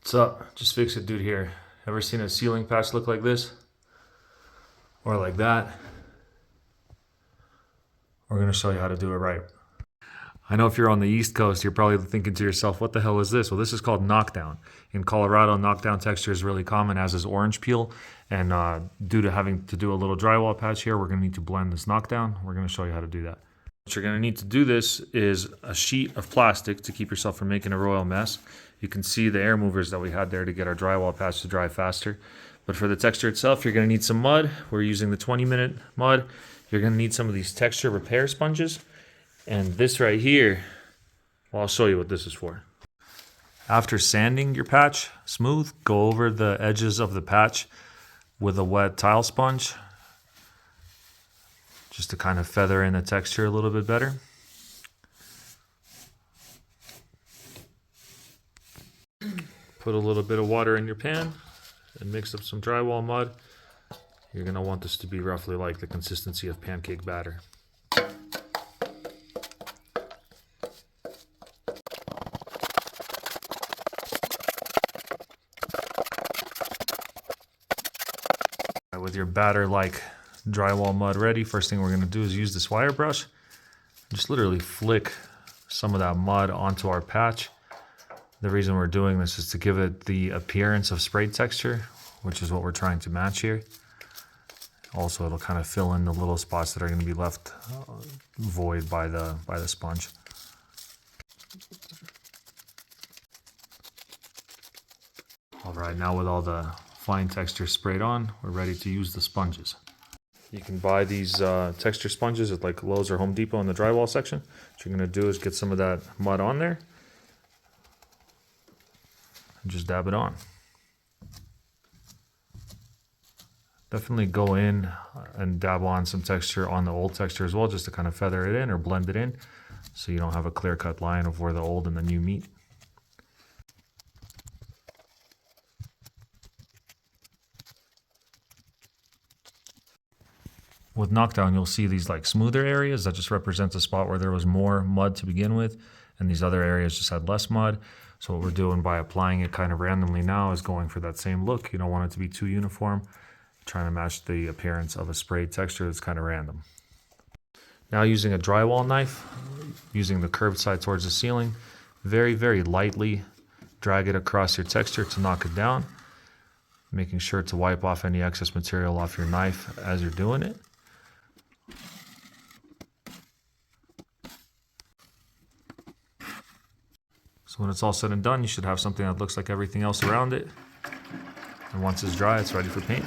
What's up? Just fix it, dude here. Ever seen a ceiling patch look like this? Or like that? We're gonna show you how to do it right. I know if you're on the East Coast, you're probably thinking to yourself, what the hell is this? Well, this is called knockdown. In Colorado, knockdown texture is really common, as is orange peel. And due to having to do a little drywall patch here, we're gonna need to blend this knockdown. We're gonna show you how to do that. What you're gonna need to do this is a sheet of plastic to keep yourself from making a royal mess. You can see the air movers that we had there to get our drywall patch to dry faster. But for the texture itself, you're gonna need some mud. We're using the 20-minute mud. You're gonna need some of these texture repair sponges. And this right here, well, I'll show you what this is for. After sanding your patch smooth, go over the edges of the patch with a wet tile sponge, just to kind of feather in the texture a little bit better. Put a little bit of water in your pan and mix up some drywall mud. You're gonna want this to be roughly like the consistency of pancake batter. With your batter like drywall mud ready, first thing we're going to do is use this wire brush. Just literally flick some of that mud onto our patch. The reason we're doing this is to give it the appearance of sprayed texture, which is what we're trying to match here. Also, it'll kind of fill in the little spots that are going to be left void by the sponge. All right, now with all the fine texture sprayed on, we're ready to use the sponges. You can buy these texture sponges at like Lowe's or Home Depot in the drywall section. What you're gonna do is get some of that mud on there and just dab it on. Definitely go in and dab on some texture on the old texture as well, just to kind of feather it in or blend it in so you don't have a clear-cut line of where the old and the new meet. With knockdown, you'll see these like smoother areas that just represents a spot where there was more mud to begin with, and these other areas just had less mud. So what we're doing by applying it kind of randomly now is going for that same look. You don't want it to be too uniform, trying to match the appearance of a sprayed texture that's kind of random. Now using a drywall knife, using the curved side towards the ceiling, very, very lightly drag it across your texture to knock it down, making sure to wipe off any excess material off your knife as you're doing it. So when it's all said and done, you should have something that looks like everything else around it. And once it's dry, it's ready for paint.